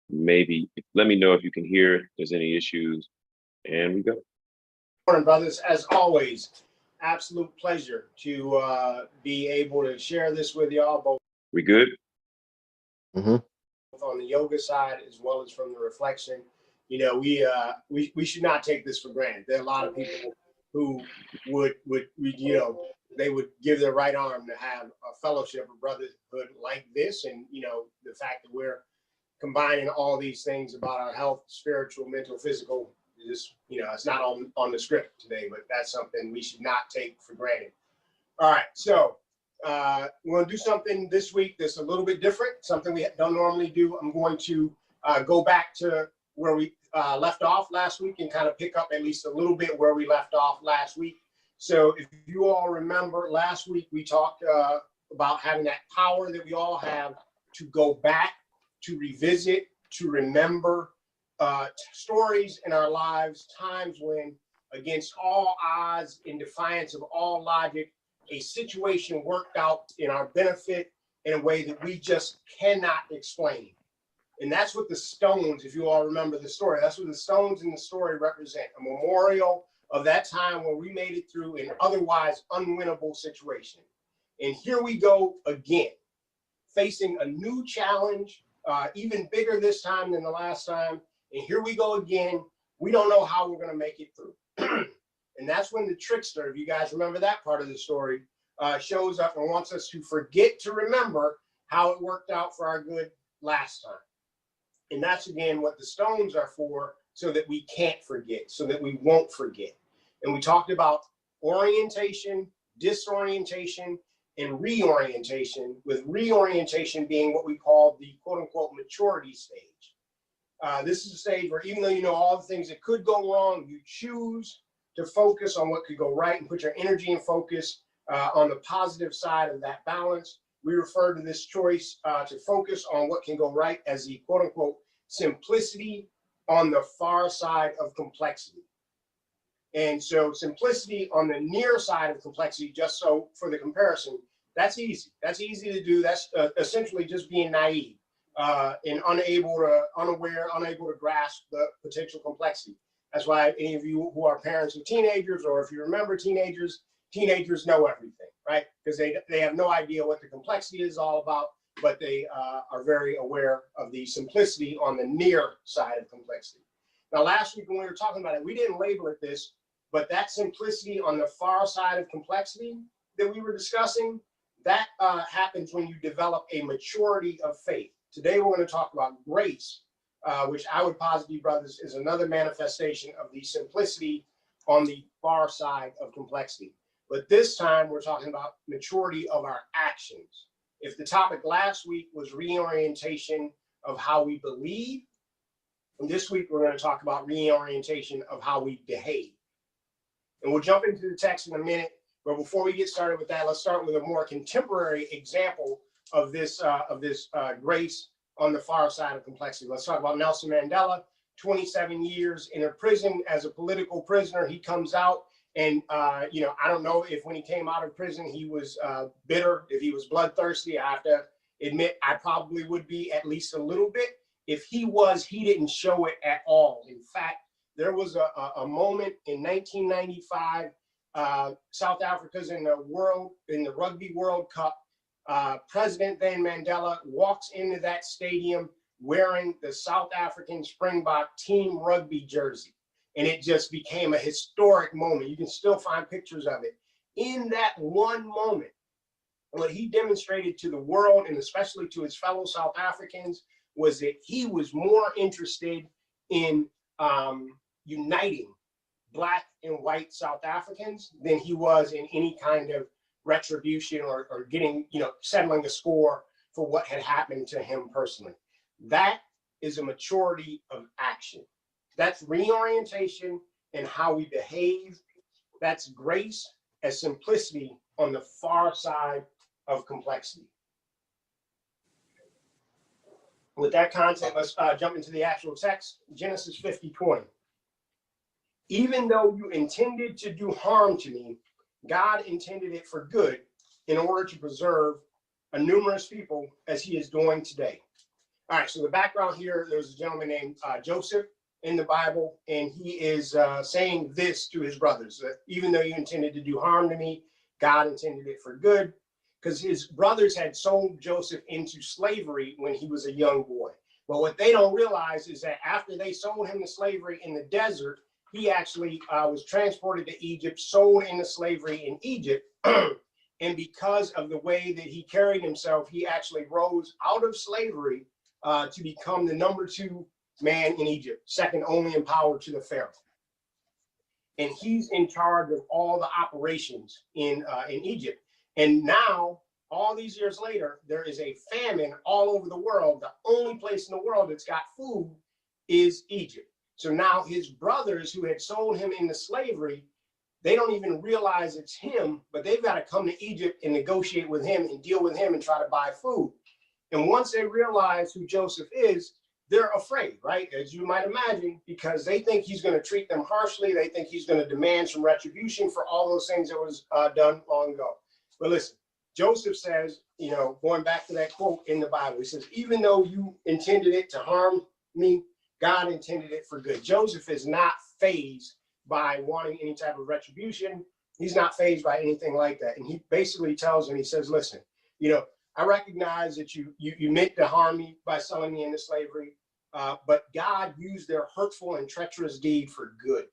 Maybe let me know if you can hear, if there's any issues, and we go. Morning, brothers. As always, absolute pleasure to be able to share this with y'all, both We good? Mm-hmm. on the yoga side as well as from the reflection. You know, we should not take this for granted. There are a lot of people who would they would give their right arm to have a fellowship or brotherhood like this, and the fact that we're combining all these things about our health, spiritual, mental, physical. Just it's not on the script today, but that's something we should not take for granted. All right, so we're going to do something this week that's a little bit different, something we don't normally do. I'm going to go back to where we left off last week and kind of pick up at least a little bit where we left off last week. So if you all remember, last week we talked about having that power that we all have to go back, to revisit, to remember stories in our lives, times when, against all odds, in defiance of all logic, a situation worked out in our benefit in a way that we just cannot explain. And that's what the stones, if you all remember the story, that's what the stones in the story represent, a memorial of that time where we made it through an otherwise unwinnable situation. And here we go again, facing a new challenge, even bigger this time than the last time. And here we go again. We don't know how we're going to make it through. And that's when the trickster, if you guys remember that part of the story, shows up and wants us to forget to remember how it worked out for our good last time. And that's, again, what the stones are for, so that we can't forget, so that we won't forget. And we talked about orientation, disorientation, and reorientation, with reorientation being what we call the quote-unquote maturity stage. This is a stage where, even though you know all the things that could go wrong, you choose to focus on what could go right and put your energy and focus on the positive side of that balance. We refer to this choice to focus on what can go right as the quote-unquote simplicity on the far side of complexity. And so simplicity on the near side of complexity, just so for the comparison, that's easy. That's easy to do. That's essentially just being naive and unable to grasp the potential complexity. That's why any of you who are parents of teenagers, or if you remember teenagers know everything, right? Because they have no idea what the complexity is all about, but they are very aware of the simplicity on the near side of complexity. Now, last week when we were talking about it, we didn't label it this, but that simplicity on the far side of complexity that we were discussing, that happens when you develop a maturity of faith. Today, we're going to talk about grace, which I would posit, you brothers, is another manifestation of the simplicity on the far side of complexity. But this time, we're talking about maturity of our actions. If the topic last week was reorientation of how we believe, and this week we're going to talk about reorientation of how we behave. And we'll jump into the text in a minute, but before we get started with that, let's start with a more contemporary example of this grace on the far side of complexity. Let's talk about Nelson Mandela. 27 years in a prison as a political prisoner. He comes out, and I don't know if when he came out of prison he was bitter, if he was bloodthirsty. I have to admit I probably would be at least a little bit. If he was, he didn't show it at all. In fact, there was a moment in 1995, South Africa's in the Rugby World Cup. President then Mandela walks into that stadium wearing the South African Springbok team rugby jersey. And it just became a historic moment. You can still find pictures of it. In that one moment, what he demonstrated to the world, and especially to his fellow South Africans, was that he was more interested in uniting Black and white South Africans than he was in any kind of retribution or getting, settling a score for what had happened to him personally. That is a maturity of action. That's reorientation and how we behave. That's grace as simplicity on the far side of complexity. With that concept, let's jump into the actual text. Genesis 50:20. Even though you intended to do harm to me, God intended it for good in order to preserve a numerous people as he is doing today. All right, so the background here, there's a gentleman named Joseph in the Bible, and he is saying this to his brothers, that even though you intended to do harm to me, God intended it for good, because his brothers had sold Joseph into slavery when he was a young boy. But what they don't realize is that after they sold him to slavery in the desert, he actually was transported to Egypt, sold into slavery in Egypt. And because of the way that he carried himself, he actually rose out of slavery to become the #2 man in Egypt, second only in power to the Pharaoh. And he's in charge of all the operations in Egypt. And now, all these years later, there is a famine all over the world. The only place in the world that's got food is Egypt. So now his brothers who had sold him into slavery, they don't even realize it's him, but they've got to come to Egypt and negotiate with him and deal with him and try to buy food. And once they realize who Joseph is, they're afraid, right? As you might imagine, because they think he's going to treat them harshly. They think he's going to demand some retribution for all those things that was done long ago. But listen, Joseph says, you know, going back to that quote in the Bible, he says, even though you intended it to harm me, God intended it for good. Joseph is not fazed by wanting any type of retribution. He's not fazed by anything like that. And he basically tells him, he says, listen, you know, I recognize that you meant to harm me by selling me into slavery, but God used their hurtful and treacherous deed for good.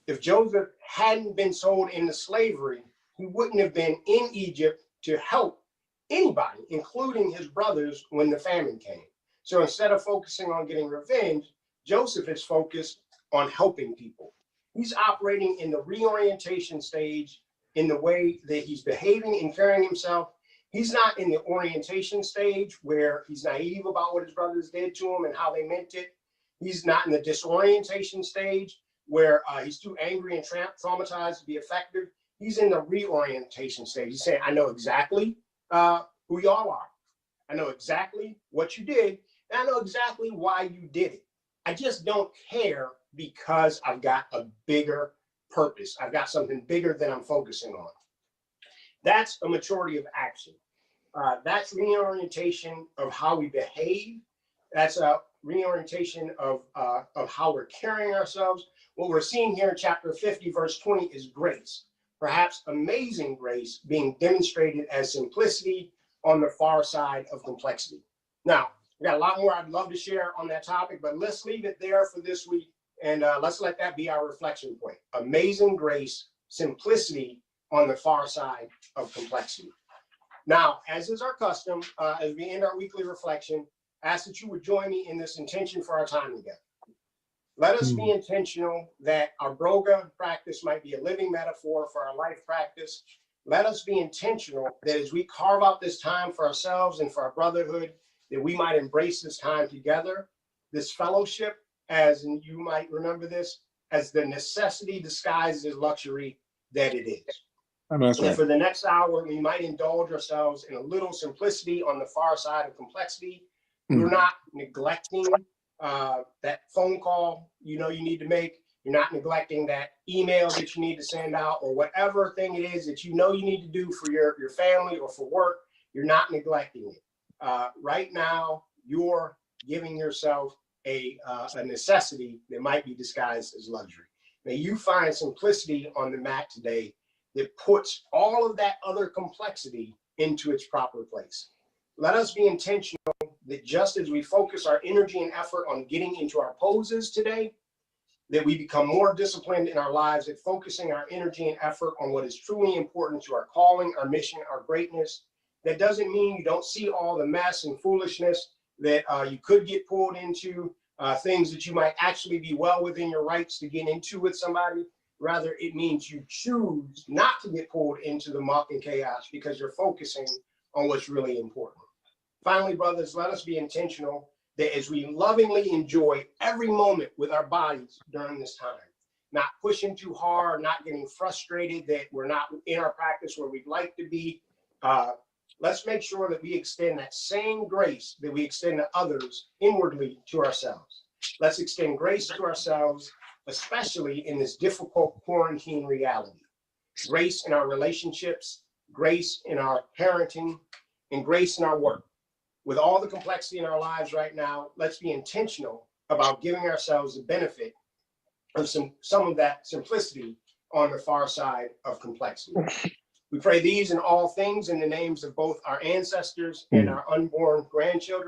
If Joseph hadn't been sold into slavery, he wouldn't have been in Egypt to help anybody, including his brothers, when the famine came. So instead of focusing on getting revenge, Joseph is focused on helping people. He's operating in the reorientation stage in the way that he's behaving and carrying himself. He's not in the orientation stage where he's naive about what his brothers did to him and how they meant it. He's not in the disorientation stage where he's too angry and traumatized to be effective. He's in the reorientation stage. He's saying, I know exactly who y'all are. I know exactly what you did. And I know exactly why you did it. I just don't care because I've got a bigger purpose. I've got something bigger that I'm focusing on. That's a maturity of action. That's reorientation of how we behave. That's a reorientation of how we're carrying ourselves. What we're seeing here in chapter 50, verse 20 is grace, perhaps amazing grace being demonstrated as simplicity on the far side of complexity. Now, we got a lot more I'd love to share on that topic, but let's leave it there for this week. And let's let that be our reflection point. Amazing grace, simplicity on the far side of complexity. Now, as is our custom, as we end our weekly reflection, I ask that you would join me in this intention for our time together. Let us be intentional that our Broga practice might be a living metaphor for our life practice. Let us be intentional that as we carve out this time for ourselves and for our brotherhood, that we might embrace this time together, this fellowship, as and you might remember this, as the necessity disguised as luxury that it is. And for the next hour, we might indulge ourselves in a little simplicity on the far side of complexity. We're not neglecting that phone call you know you need to make. You're not neglecting that email that you need to send out, or whatever thing it is that you know you need to do for your family or for work. You're not neglecting it. Right now, you're giving yourself a necessity that might be disguised as luxury. May you find simplicity on the mat today that puts all of that other complexity into its proper place. Let us be intentional that just as we focus our energy and effort on getting into our poses today, that we become more disciplined in our lives at focusing our energy and effort on what is truly important to our calling, our mission, our greatness. That doesn't mean you don't see all the mess and foolishness that you could get pulled into, things that you might actually be well within your rights to get into with somebody. Rather, it means you choose not to get pulled into the muck and chaos because you're focusing on what's really important. Finally, brothers, let us be intentional that as we lovingly enjoy every moment with our bodies during this time, not pushing too hard, not getting frustrated that we're not in our practice where we'd like to be. Let's make sure that we extend that same grace that we extend to others inwardly to ourselves. Let's extend grace to ourselves, especially in this difficult quarantine reality. Grace in our relationships, grace in our parenting, and grace in our work. with all the complexity in our lives right now, let's be intentional about giving ourselves the benefit of some of that simplicity on the far side of complexity. We pray these and all things in the names of both our ancestors and our unborn grandchildren.